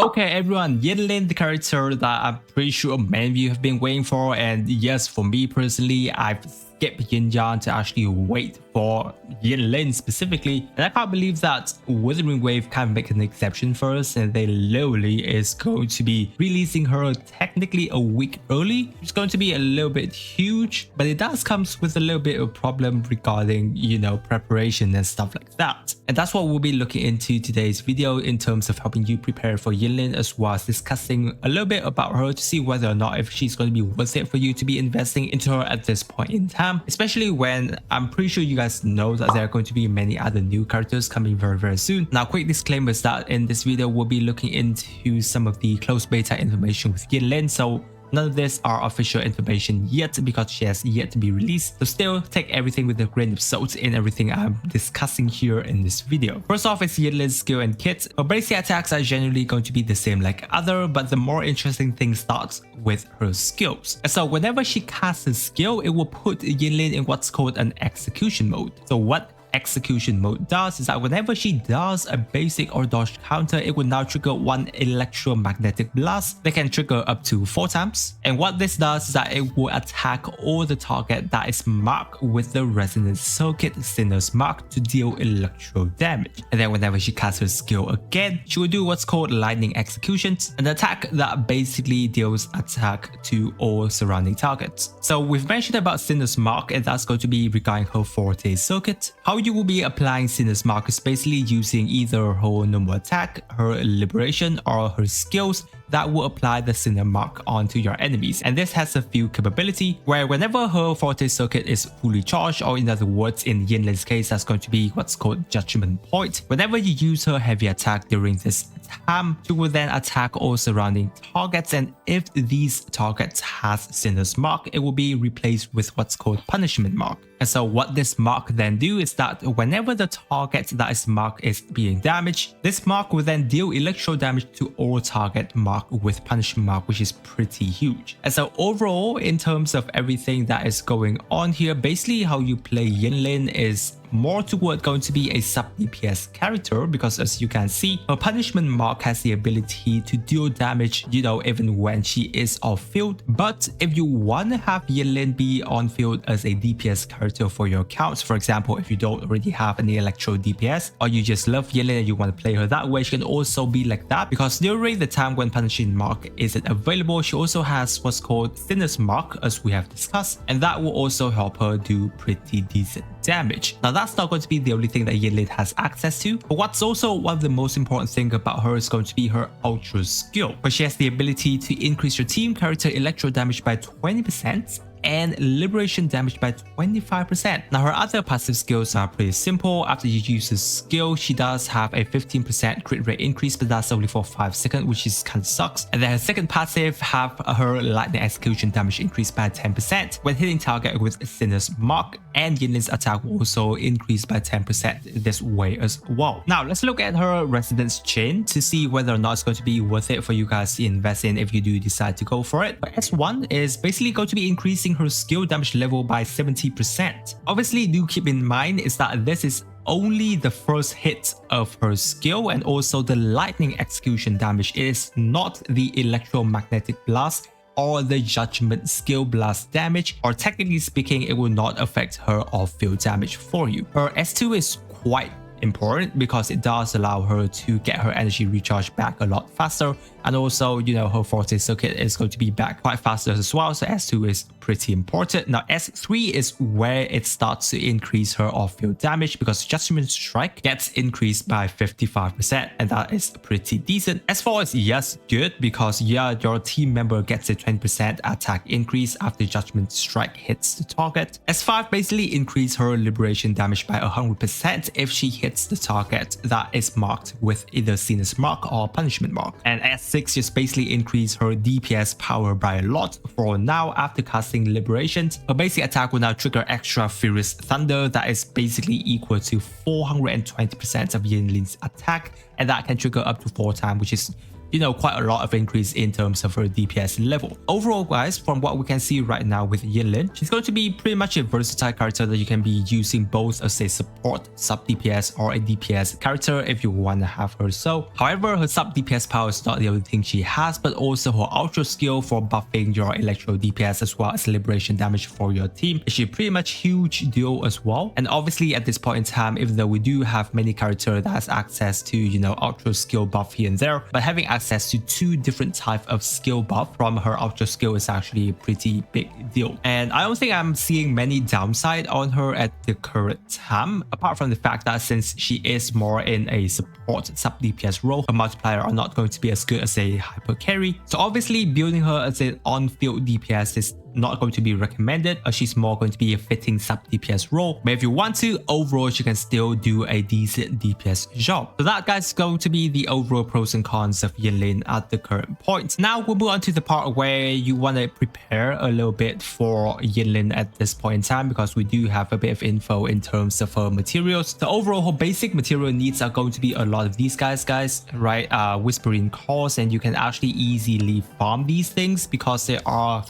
Okay everyone, Yinlin, the character that I'm pretty sure many of you have been waiting for, and yes, for me personally, I've skipped Yin to actually wait for Yinlin specifically, and I can't believe that Wuthering Wave can make an exception for us, and they literally is going to be releasing her technically a week early. It's going to be a little bit huge, but it does comes with a little bit of problem regarding, preparation and stuff like that. And that's what we'll be looking into today's video in terms of helping you prepare for Yinlin, as well as discussing a little bit about her to see whether or not if she's going to be worth it for you to be investing into her at this point in time, especially when I'm pretty sure you guys know that there are going to be many other new characters coming very soon. Now, quick disclaimer is that in this video we'll be looking into some of the closed beta information with Yinlin, so none of this are official information yet because she has yet to be released, so still take everything with a grain of salt in everything I'm discussing here in this video. First off is Yinlin's skill and kit. Her basic attacks are generally going to be the same like other, but the more interesting thing starts with her skills. And so whenever she casts a skill, it will put Yinlin in what's called an execution mode. So what execution mode does is that whenever she does a basic or dodge counter, it will now trigger one electromagnetic blast that can trigger up to 4 times. And what this does is that it will attack all the target that is marked with the resonance circuit Sinner's mark to deal electro damage. And then whenever she casts her skill again, she will do what's called lightning executions, an attack that basically deals attack to all surrounding targets. So we've mentioned about Sinner's mark, and that's going to be regarding her forte circuit. How you will be applying Sinner's mark is basically using either her normal attack, her liberation, or her skills that will apply the Sinner mark onto your enemies. And this has a few capability where whenever her forte circuit is fully charged, or in other words in Yinlin's case that's going to be what's called judgment point, whenever you use her heavy attack during this time, she will then attack all surrounding targets, and if these targets has Sinner's mark, it will be replaced with what's called punishment mark. And so what this mark then do is that whenever the target that is marked is being damaged, this mark will then deal electro damage to all target marked with punishment mark, which is pretty huge. And so overall, in terms of everything that is going on here, basically how you play Yinlin is more toward going to be a sub DPS character, because as you can see, her punishment mark has the ability to deal damage, even when she is off field. But if you want to have Yinlin be on field as a DPS character for your accounts, for example, if you don't already have any electro DPS, or you just love Yinlin and you want to play her that way, she can also be like that, because during the time when punishment mark isn't available, she also has what's called Sinner's mark, as we have discussed, and that will also help her do pretty decent damage. Now that's not going to be the only thing that Yinlin has access to, but what's also one of the most important thing about her is going to be her ultra skill, where she has the ability to increase your team character electro damage by 20% and liberation damage by 25%. Now her other passive skills are pretty simple. After you use this skill, she does have a 15% crit rate increase, but that's only for 5 seconds, which is kind of sucks. And then her second passive have her lightning execution damage increased by 10% when hitting target with Sinner's mark, and Yinlin's attack will also increase by 10% this way as well. Now let's look at her resonance chain to see whether or not it's going to be worth it for you guys to invest in if you do decide to go for it. But S1 is basically going to be increasing her skill damage level by 70%. Obviously, do keep in mind is that this is only the first hit of her skill, and also the lightning execution damage is not the electromagnetic blast or the judgment skill blast damage, or technically speaking, it will not affect her off-field damage for you. Her S2 is quite important because it does allow her to get her energy recharge back a lot faster, and also her forte circuit is going to be back quite faster as well, so S2 is pretty important. Now S3 is where it starts to increase her off-field damage, because Judgment Strike gets increased by 55%, and that is pretty decent. S4 is yes good because your team member gets a 20% attack increase after Judgment Strike hits the target. S5 basically increase her liberation damage by 100% if she hits the target that is marked with either Sinner's mark or punishment mark. And S6 just basically increase her DPS power by a lot. For now, after casting Liberations, her basic attack will now trigger extra Furious Thunder that is basically equal to 420% of Yinlin's attack, and that can trigger up to 4 times, which is quite a lot of increase in terms of her DPS level. Overall, guys, from what we can see right now with Yinlin, she's going to be pretty much a versatile character that you can be using both as a support sub DPS or a DPS character if you want to have her so. However, her sub DPS power is not the only thing she has, but also her ultra skill for buffing your electro DPS as well as liberation damage for your team is a pretty much huge deal as well. And obviously at this point in time, even though we do have many characters that has access to ultra skill buff here and there, but having access to 2 different types of skill buff from her ultra skill is actually a pretty big deal. And I don't think I'm seeing many downside on her at the current time, apart from the fact that since she is more in a support sub DPS role, her multiplier are not going to be as good as a hyper carry. So obviously building her as an on-field DPS is not going to be recommended, as she's more going to be a fitting sub DPS role. But if you want to, overall she can still do a decent DPS job. So that, guys, is going to be the overall pros and cons of Yinlin at the current point. Now we'll move on to the part where you want to prepare a little bit for Yinlin at this point in time, because we do have a bit of info in terms of her materials. So overall, her basic material needs are going to be a lot of these guys, right? Whispering Calls, and you can actually easily farm these things because they are,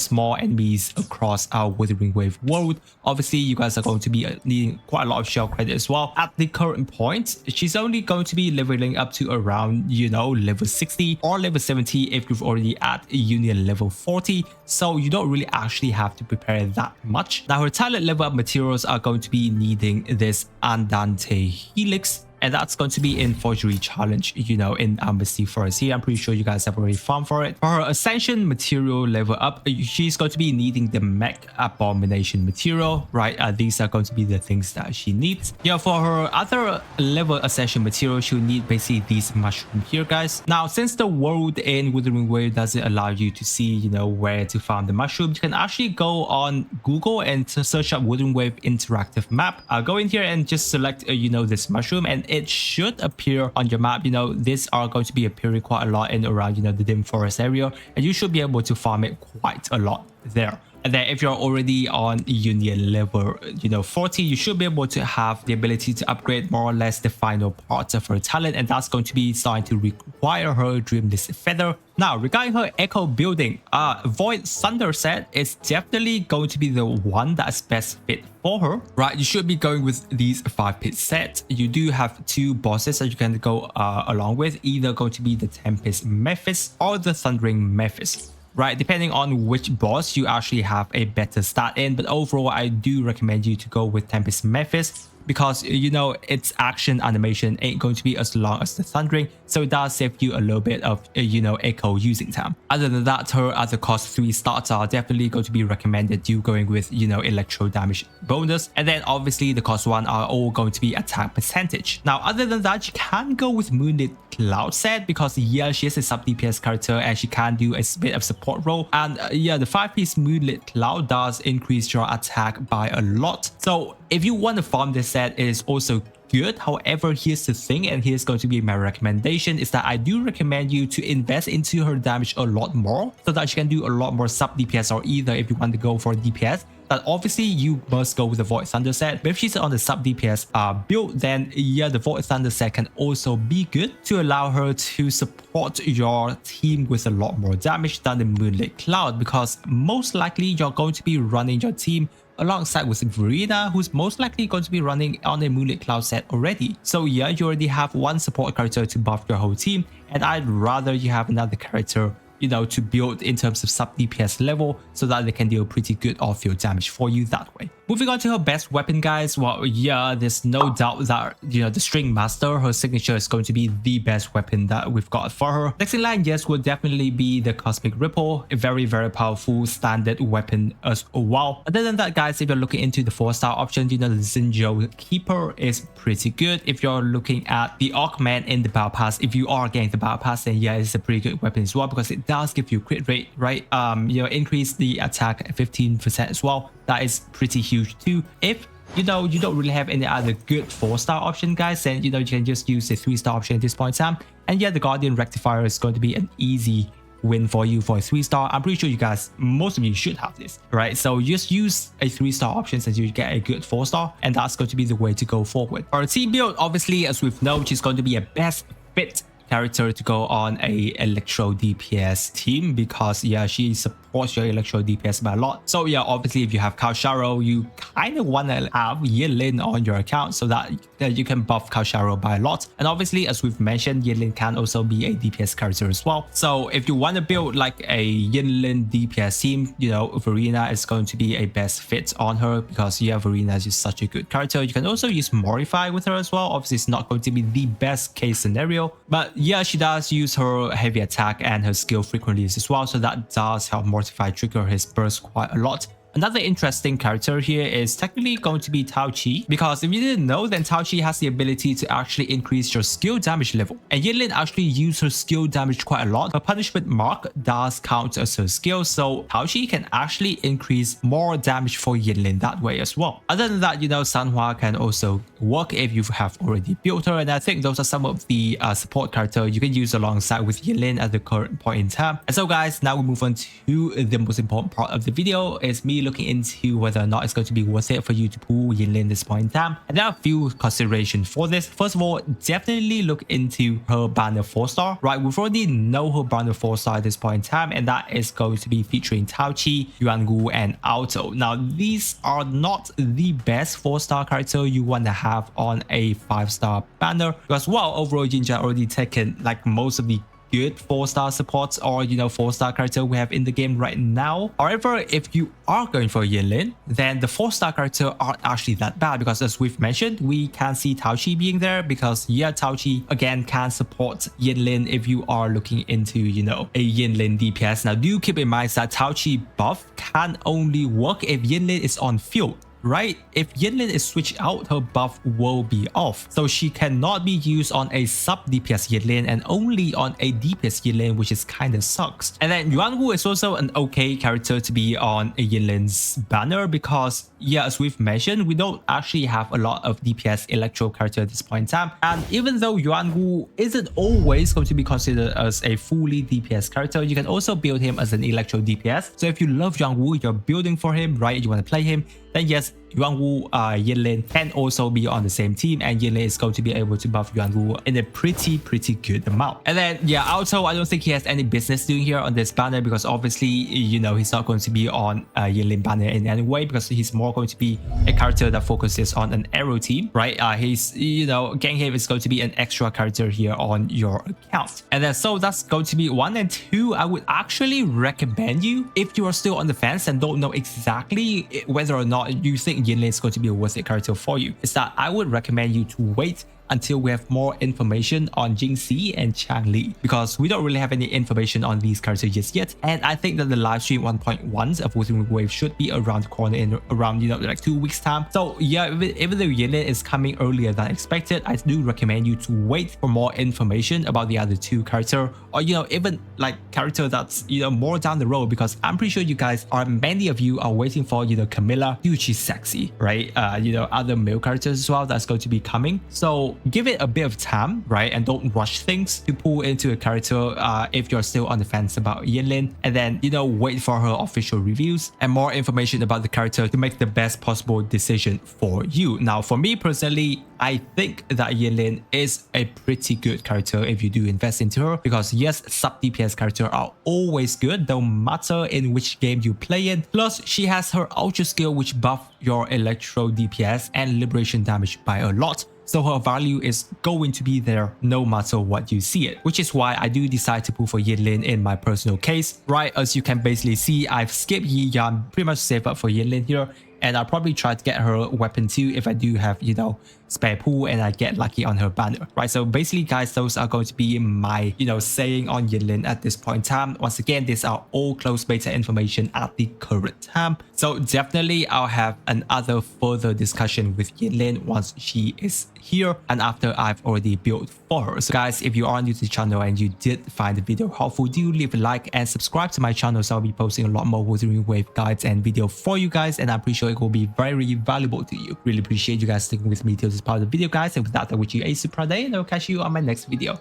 small enemies across our Wuthering Wave world. Obviously, you guys are going to be needing quite a lot of shell credit as well. At the current point, she's only going to be leveling up to around, level 60 or level 70 if you've already at Union level 40. So you don't really actually have to prepare that much. Now, her talent level up materials are going to be needing this Andante Helix, and that's going to be in Forgery Challenge, in Embassy Forest here. I'm pretty sure you guys have already farmed for it. For her Ascension material level up, she's going to be needing the Mech Abomination material, right? These are going to be the things that she needs. For her other level Ascension material, she'll need basically these mushrooms here, guys. Now, since the world in Wuthering Wave doesn't allow you to see, where to farm the mushrooms, you can actually go on Google and search up Wuthering Wave interactive map. Go in here and just select, this mushroom, and it should appear on your map. These are going to be appearing quite a lot in around, the dim forest area, and you should be able to farm it quite a lot there. And then if you're already on Union level, 40, you should be able to have the ability to upgrade more or less the final parts of her talent, and that's going to be starting to require her Dreamless Feather. Now, regarding her echo building, Void Thunder set is definitely going to be the one that's best fit for her, right? You should be going with these 5-piece sets. You do have 2 bosses that you can go along with, either going to be the Tempest Mephis or the Thundering Mephis, right? Depending on which boss you actually have a better start in, but overall I do recommend you to go with Tempest Mephis, because its action animation ain't going to be as long as the Thundering, so it does save you a little bit of echo using time. Other than that, her other cost 3 starts are definitely going to be recommended you going with electro damage bonus, and then obviously the cost 1 are all going to be attack percentage. Now, other than that, you can go with Moonlit Cloud set, because she is a sub DPS character and she can do a bit of support role, and the 5-piece Moonlit Cloud does increase your attack by a lot. So if you want to farm this set, it is also good. However, here's the thing, and here's going to be my recommendation, is that I do recommend you to invest into her damage a lot more, so that she can do a lot more sub DPS, or either if you want to go for DPS, that obviously you must go with the Void Thunder set. But if she's on the sub DPS build, then the Void Thunder set can also be good to allow her to support your team with a lot more damage than the Moonlit Cloud, because most likely you're going to be running your team alongside with Verena, who's most likely going to be running on a Moonlit Cloud set already. So you already have one support character to buff your whole team, and I'd rather you have another character to build in terms of sub DPS level, so that they can deal pretty good off-field damage for you that way. Moving on to her best weapon, guys. Well, there's no doubt that the String Master, her signature, is going to be the best weapon that we've got for her. Next in line, yes, will definitely be the Cosmic Ripple, a very, very powerful standard weapon as well. Other than that, guys, if you're looking into the 4-star option, the Zinjo Keeper is pretty good. If you're looking at the Augment in the Battle Pass, if you are getting the Battle Pass, then it's a pretty good weapon as well, because it does give you crit rate, right? Increase the attack 15% as well. That is pretty huge too. If you don't really have any other good 4-star option, guys, then you can just use the 3-star option at this point in time. And the Guardian Rectifier is going to be an easy win for you for a 3-star. I'm pretty sure you guys, most of you should have this, right? So just use a 3-star option since you get a good 4-star, and that's going to be the way to go forward. For a team build, obviously, as we've known, she's going to be a best fit character to go on a electro DPS team because yeah, she supports your electro DPS by a lot. So yeah, obviously if you have Cao Sharo, you kind of want to have Yinlin on your account so that you can buff Cao Sharo by a lot. And obviously, as we've mentioned, Yinlin can also be a DPS character as well. So if you want to build like a Yinlin DPS team, you know, Verena is going to be a best fit on her because yeah, Verena is just such a good character. You can also use Mortify with her as well. Obviously, it's not going to be the best case scenario, but yeah, she does use her heavy attack and her skill frequently as well. So that does help Mortify trigger his burst quite a lot. Another interesting character here is technically going to be Tao Qi, because if you didn't know, then Tao Qi has the ability to actually increase your skill damage level. And Yinlin actually used her skill damage quite a lot. Her punishment mark does count as her skill, so Tao Qi can actually increase more damage for Yinlin that way as well. Other than that, you know, Sanhua can also work if you have already built her, and I think those are some of the support characters you can use alongside with Yinlin at the current point in time. And so guys, now we move on to the most important part of the video. Is me looking into whether or not it's going to be worth it for you to pull Yinlin this point in time. And there are a few considerations for this. First of all, definitely look into her banner 4-star, right? We've already know her banner 4-star at this point in time, and that is going to be featuring Tao Qi, Yuangu, and Alto. Now, these are not the best 4-star character you want to have on a 5-star banner, because while overall Jinja already taken like most of the good 4-star supports or, you know, 4-star character we have in the game right now. However, if you are going for Yinlin, then the 4-star character aren't actually that bad, because as we've mentioned, we can see Tao Qi being there, because yeah, Tao Qi again can support Yinlin if you are looking into, you know, a Yinlin DPS. Now do keep in mind that Tao Qi buff can only work if Yinlin is on field, right? If Yinlin is switched out, her buff will be off. So she cannot be used on a sub DPS Yinlin and only on a DPS Yinlin, which is kind of sucks. And then Yuangu is also an okay character to be on a Yinlin's banner, because yeah, as we've mentioned, we don't actually have a lot of DPS electro character at this point in time. And even though Yuangu isn't always going to be considered as a fully DPS character, you can also build him as an electro DPS. So if you love Yuangu, you're building for him, right? You want to play him, then yes, Yuangu, Yinlin can also be on the same team, and Yinlin is going to be able to buff Yuangu in a pretty good amount. And then yeah, Alto, I don't think he has any business doing here on this banner, because obviously, you know, he's not going to be on Yinlin banner in any way, because he's more going to be a character that focuses on an arrow team, right? He's, you know, Ganghave is going to be an extra character here on your account. And then so that's going to be 1 and 2. I would actually recommend you, if you are still on the fence and don't know exactly whether or not you think Yinlin is going to be a worth it character for you, is that I would recommend you to wait until we have more information on Jingxi and Changli, because we don't really have any information on these characters just yet. And I think that the live stream 1.1 of Wuthering Wave should be around the corner in around, you know, like 2 weeks time. So yeah, even though Yinlin is coming earlier than expected, I do recommend you to wait for more information about the other two character, or, you know, even like character that's, you know, more down the road, because I'm pretty sure you guys are, many of you are waiting for, you know, Camilla, dude, she's sexy, right? You know, other male characters as well that's going to be coming. So give it a bit of time, right? And don't rush things to pull into a character if you're still on the fence about Yinlin. And then, you know, wait for her official reviews and more information about the character to make the best possible decision for you. Now, for me personally, I think that Yinlin is a pretty good character if you do invest into her, because yes, sub DPS characters are always good, no matter in which game you play in. Plus, she has her ultra skill, which buff your electro DPS and liberation damage by a lot. So her value is going to be there no matter what you see it, which is why I do decide to pull for Yinlin in my personal case, right? As you can basically see, I've skipped Yi Yan, pretty much saved up for Yinlin here, and I'll probably try to get her weapon too if I do have, you know, spare pool and I get lucky on her banner, right? So basically, guys, those are going to be my, you know, saying on Yinlin at this point in time. Once again, these are all closed beta information at the current time. So definitely I'll have another further discussion with Yinlin once she is here and after I've already built for her. So guys, if you are new to the channel and you did find the video helpful, do leave a like and subscribe to my channel, so I'll be posting a lot more Wuthering Wave guides and video for you guys, and I'm pretty sure it will be very valuable to you. Really appreciate you guys sticking with me till this part of the video, guys, and with that, I wish you a super day, and I'll catch you on my next video.